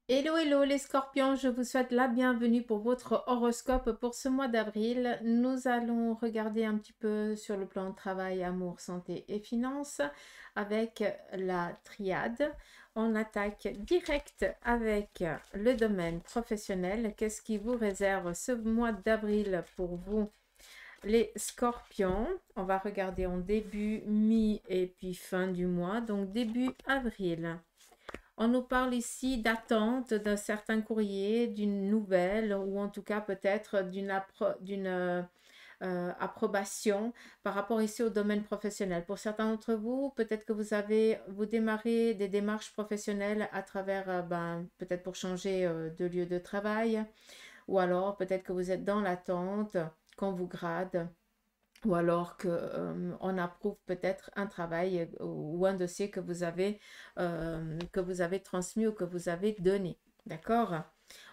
Hello, hello les scorpions, je vous souhaite la bienvenue pour votre horoscope pour ce mois d'avril. Nous allons regarder un petit peu sur le plan travail, amour, santé et finances avec la triade. On attaque direct avec le domaine professionnel. Qu'est-ce qui vous réserve ce mois d'avril pour vous, les scorpions? On va regarder en début, mi et puis fin du mois, donc début avril. On nous parle ici d'attente d'un certain courrier, d'une nouvelle ou en tout cas peut-être d'une approbation par rapport ici au domaine professionnel. Pour certains d'entre vous, peut-être que vous démarrez des démarches professionnelles à travers, peut-être pour changer de lieu de travail, ou alors peut-être que vous êtes dans l'attente qu'on vous grade, ou alors que, on approuve peut-être un travail ou un dossier que vous avez transmis ou que vous avez donné. D'accord?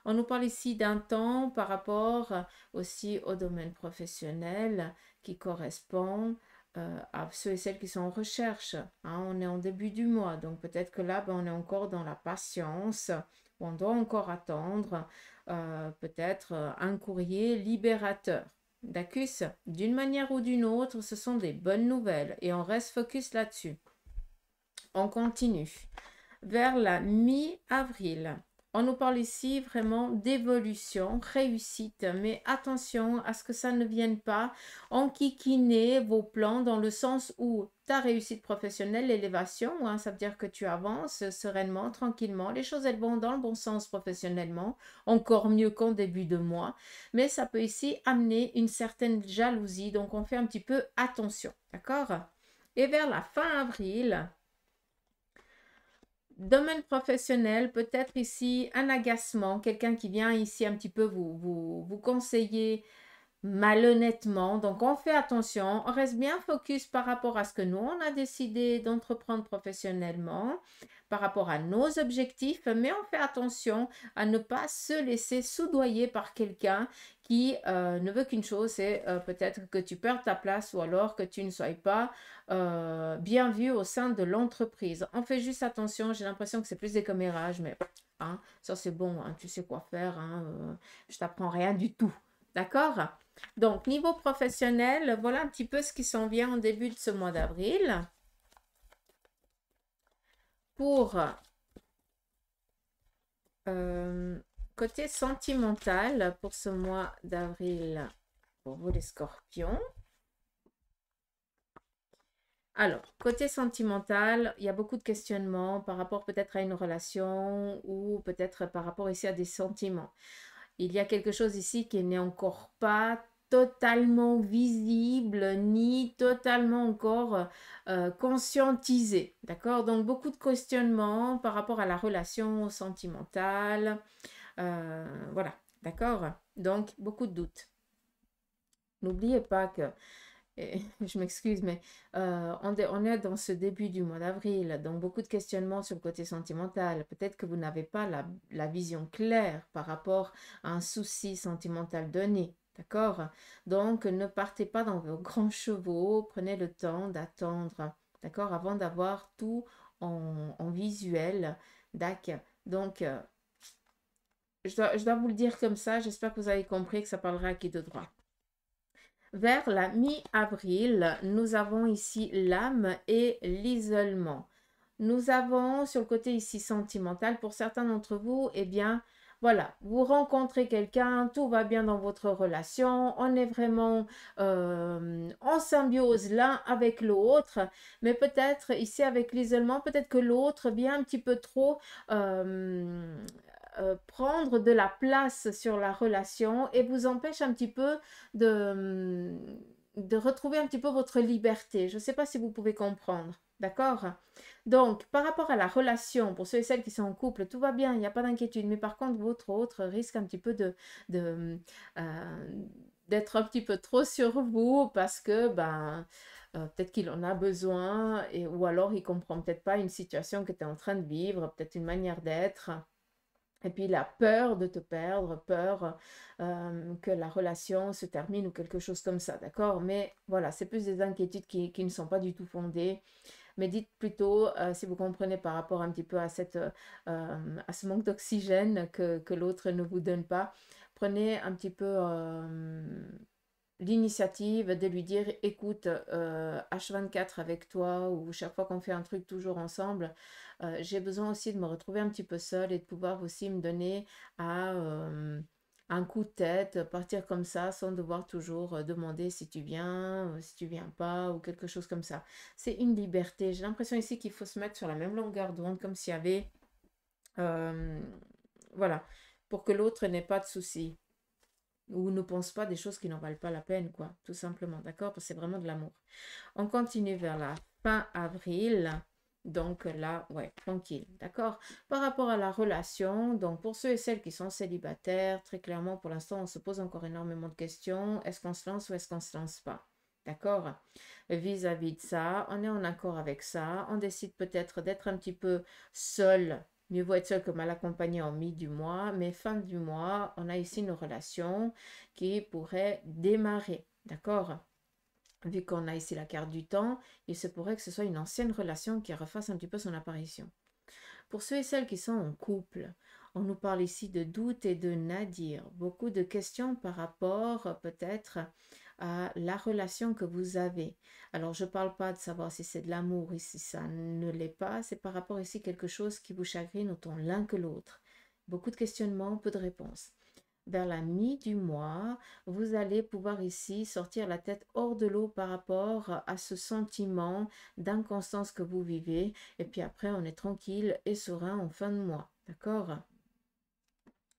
On nous parle ici d'un temps par rapport aussi au domaine professionnel qui correspond à ceux et celles qui sont en recherche. Hein. On est en début du mois, donc peut-être que là, on est encore dans la patience, on doit encore attendre peut-être un courrier libérateur. D'acus, d'une manière ou d'une autre, ce sont des bonnes nouvelles et on reste focus là-dessus. On continue. Vers la mi-avril, on nous parle ici vraiment d'évolution, réussite, mais attention à ce que ça ne vienne pas enquiquiner vos plans dans le sens où ta réussite professionnelle, l'élévation, hein, ça veut dire que tu avances sereinement, tranquillement, les choses elles vont dans le bon sens professionnellement, encore mieux qu'en début de mois, mais ça peut ici amener une certaine jalousie, donc on fait un petit peu attention, d'accord? Et vers la fin avril, domaine professionnel, peut-être ici un agacement, quelqu'un qui vient ici un petit peu vous conseiller malhonnêtement. Donc, on fait attention, on reste bien focus par rapport à ce que nous, on a décidé d'entreprendre professionnellement, par rapport à nos objectifs, mais on fait attention à ne pas se laisser soudoyer par quelqu'un qui ne veut qu'une chose, c'est peut-être que tu perds ta place ou alors que tu ne sois pas bien vu au sein de l'entreprise. On fait juste attention, j'ai l'impression que c'est plus des commérages, mais hein, ça c'est bon, hein, tu sais quoi faire, hein, je t'apprends rien du tout. D'accord? Donc, niveau professionnel, voilà un petit peu ce qui s'en vient en début de ce mois d'avril. Pour euh, côté sentimental, pour ce mois d'avril, pour vous les scorpions. Alors, côté sentimental, il y a beaucoup de questionnements par rapport peut-être à une relation ou peut-être par rapport ici à des sentiments. Il y a quelque chose ici qui n'est encore pas totalement visible ni totalement encore conscientisé. D'accord? Donc beaucoup de questionnements par rapport à la relation sentimentale. Voilà. D'accord? Donc beaucoup de doutes. N'oubliez pas que je m'excuse, mais on est dans ce début du mois d'avril, donc beaucoup de questionnements sur le côté sentimental. Peut-être que vous n'avez pas la vision claire par rapport à un souci sentimental donné. D'accord? Donc, ne partez pas dans vos grands chevaux, prenez le temps d'attendre, d'accord, avant d'avoir tout en visuel. D'accord? Donc, je dois vous le dire comme ça, j'espère que vous avez compris que ça parlera à qui de droit. Vers la mi-avril, nous avons ici l'âme et l'isolement. Nous avons sur le côté ici sentimental, pour certains d'entre vous, eh bien, voilà, vous rencontrez quelqu'un, tout va bien dans votre relation, on est vraiment en symbiose l'un avec l'autre, mais peut-être ici avec l'isolement, peut-être que l'autre vient un petit peu trop prendre de la place sur la relation et vous empêche un petit peu de, de retrouver un petit peu votre liberté. Je ne sais pas si vous pouvez comprendre. D'accord? Donc, par rapport à la relation, pour ceux et celles qui sont en couple, tout va bien, il n'y a pas d'inquiétude. Mais par contre, votre autre risque un petit peu de, d'être un petit peu trop sur vous parce que peut-être qu'il en a besoin ou alors il comprend peut-être pas une situation que tu es en train de vivre, peut-être une manière d'être. Et puis il a peur de te perdre, peur que la relation se termine ou quelque chose comme ça, d'accord? Mais voilà, c'est plus des inquiétudes qui ne sont pas du tout fondées. mais dites plutôt, si vous comprenez par rapport un petit peu à, à ce manque d'oxygène que l'autre ne vous donne pas, prenez un petit peu l'initiative de lui dire, écoute, H24 avec toi, ou chaque fois qu'on fait un truc toujours ensemble, j'ai besoin aussi de me retrouver un petit peu seule et de pouvoir aussi me donner à un coup de tête, partir comme ça sans devoir toujours demander si tu viens, si tu viens pas, ou quelque chose comme ça. C'est une liberté. J'ai l'impression ici qu'il faut se mettre sur la même longueur d'onde, comme s'il y avait, euh, voilà, pour que l'autre n'ait pas de soucis ou ne pense pas des choses qui n'en valent pas la peine, quoi, tout simplement, d'accord? Parce que c'est vraiment de l'amour. On continue vers la fin avril. Donc là, ouais, tranquille, d'accord? Par rapport à la relation, donc pour ceux et celles qui sont célibataires, très clairement, pour l'instant, on se pose encore énormément de questions. Est-ce qu'on se lance ou est-ce qu'on ne se lance pas? D'accord? Vis-à-vis de ça, on est en accord avec ça. On décide peut-être d'être un petit peu seul. Mieux vaut être seul que mal accompagné en mi du mois. Mais fin du mois, on a ici une relation qui pourrait démarrer. D'accord? Vu qu'on a ici la carte du temps, il se pourrait que ce soit une ancienne relation qui refasse un petit peu son apparition. Pour ceux et celles qui sont en couple, on nous parle ici de doute et de nadir. Beaucoup de questions par rapport peut-être à la relation que vous avez. Alors, je ne parle pas de savoir si c'est de l'amour, ici ça ne l'est pas. C'est par rapport ici à quelque chose qui vous chagrine autant l'un que l'autre. Beaucoup de questionnements, peu de réponses. Vers la mi du mois, vous allez pouvoir ici sortir la tête hors de l'eau par rapport à ce sentiment d'inconstance que vous vivez. Et puis après, on est tranquille et serein en fin de mois. D'accord?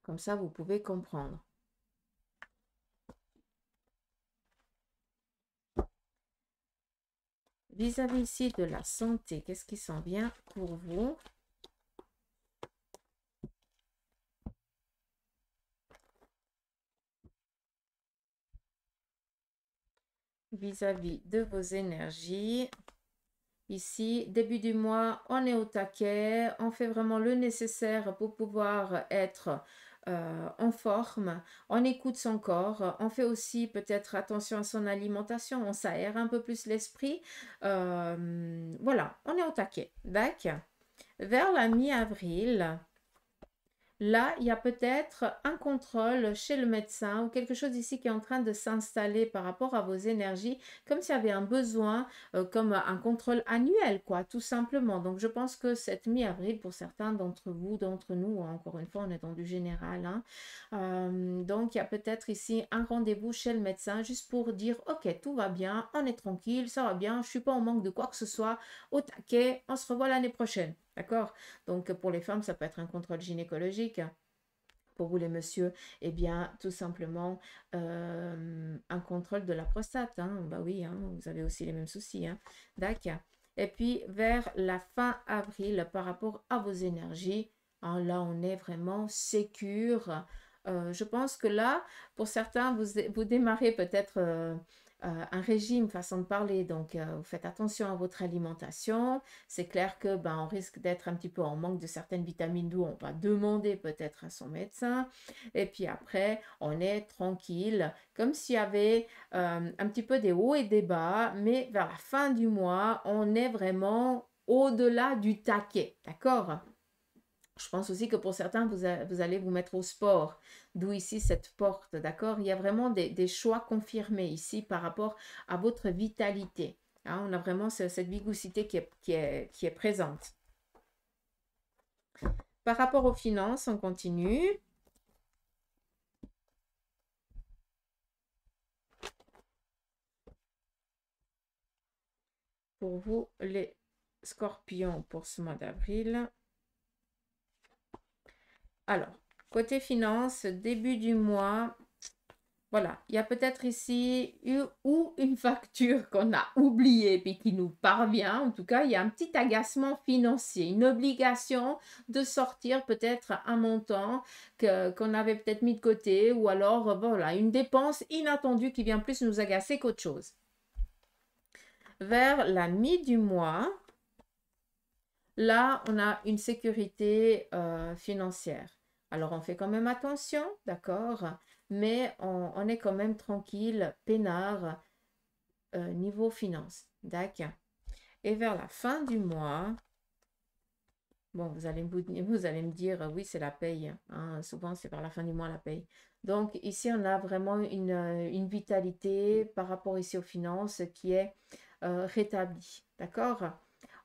Comme ça, vous pouvez comprendre. Vis-à-vis ici de la santé, qu'est-ce qui s'en vient pour vous? Vis-à-vis de vos énergies, ici, début du mois, on est au taquet, on fait vraiment le nécessaire pour pouvoir être en forme, on écoute son corps, on fait aussi peut-être attention à son alimentation, on s'aère un peu plus l'esprit. Voilà, on est au taquet. D'accord. Vers la mi-avril, là, il y a peut-être un contrôle chez le médecin ou quelque chose ici qui est en train de s'installer par rapport à vos énergies, comme s'il y avait un besoin, comme un contrôle annuel, quoi, tout simplement. Donc, je pense que cette mi-avril, pour certains d'entre vous, d'entre nous, encore une fois, on est dans du général, hein, donc il y a peut-être ici un rendez-vous chez le médecin juste pour dire, ok, tout va bien, on est tranquille, ça va bien, je ne suis pas en manque de quoi que ce soit, au taquet, on se revoit l'année prochaine, d'accord? Donc, pour les femmes, ça peut être un contrôle gynécologique. Pour vous, les messieurs, eh bien, tout simplement, un contrôle de la prostate. Hein. Bah oui, hein, vous avez aussi les mêmes soucis. Hein. D'accord. Et puis, vers la fin avril, par rapport à vos énergies, hein, là, on est vraiment sécure. Je pense que là, pour certains, vous démarrez peut-être un régime, façon de parler. Donc, vous faites attention à votre alimentation. C'est clair que ben, on risque d'être un petit peu en manque de certaines vitamines, d'où on va demander peut-être à son médecin. Et puis après, on est tranquille, comme s'il y avait un petit peu des hauts et des bas, mais vers la fin du mois, on est vraiment au-delà du taquet, d'accord? Je pense aussi que pour certains, vous allez vous mettre au sport, d'où ici cette porte, d'accord? Il y a vraiment des choix confirmés ici par rapport à votre vitalité. Hein, on a vraiment cette vivacité qui est présente. Par rapport aux finances, on continue. Pour vous, les scorpions, pour ce mois d'avril. Alors, côté finances, début du mois, voilà, il y a peut-être ici ou une facture qu'on a oubliée puis qui nous parvient. En tout cas, il y a un petit agacement financier, une obligation de sortir peut-être un montant qu'on avait peut-être mis de côté ou alors, voilà, une dépense inattendue qui vient plus nous agacer qu'autre chose. Vers la mi du mois, là, on a une sécurité financière. Alors, on fait quand même attention, d'accord, mais on est quand même tranquille, peinard, niveau finance, d'accord. Et vers la fin du mois, bon, vous allez me dire, oui, c'est la paye, hein. Souvent, c'est vers la fin du mois la paye. Donc, ici, on a vraiment une vitalité par rapport ici aux finances qui est rétablie. D'accord?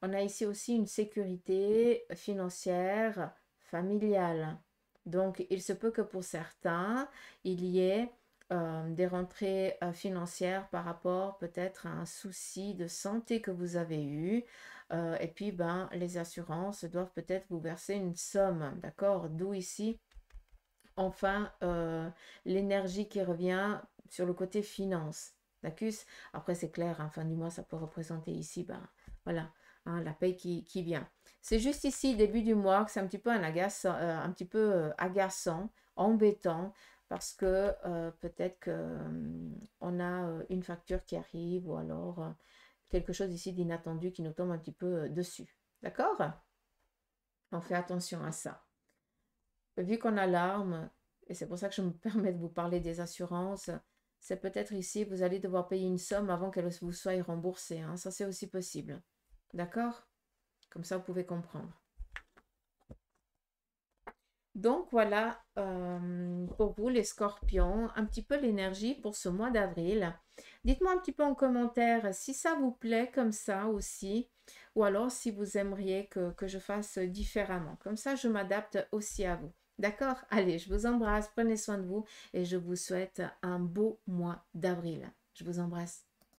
On a ici aussi une sécurité financière familiale. Donc, il se peut que pour certains, il y ait des rentrées financières par rapport peut-être à un souci de santé que vous avez eu. Et puis, ben, les assurances doivent peut-être vous verser une somme, d'accord? D'où ici, enfin, l'énergie qui revient sur le côté finance. D'accord? Après, c'est clair, hein, fin du mois, ça peut représenter ici, ben, voilà, hein, la paye qui vient. C'est juste ici, début du mois, que c'est un petit peu un petit peu agaçant, embêtant, parce que peut-être que on a une facture qui arrive ou alors quelque chose ici d'inattendu qui nous tombe un petit peu dessus. D'accord? On fait attention à ça. Vu qu'on a l'arme, et c'est pour ça que je me permets de vous parler des assurances, c'est peut-être ici, vous allez devoir payer une somme avant qu'elle vous soit remboursée, hein. Ça, c'est aussi possible. D'accord? Comme ça, vous pouvez comprendre. Donc voilà pour vous les scorpions, un petit peu l'énergie pour ce mois d'avril. Dites-moi un petit peu en commentaire si ça vous plaît comme ça aussi, ou alors si vous aimeriez que je fasse différemment. Comme ça, je m'adapte aussi à vous. D'accord? Allez, je vous embrasse, prenez soin de vous et je vous souhaite un beau mois d'avril. Je vous embrasse.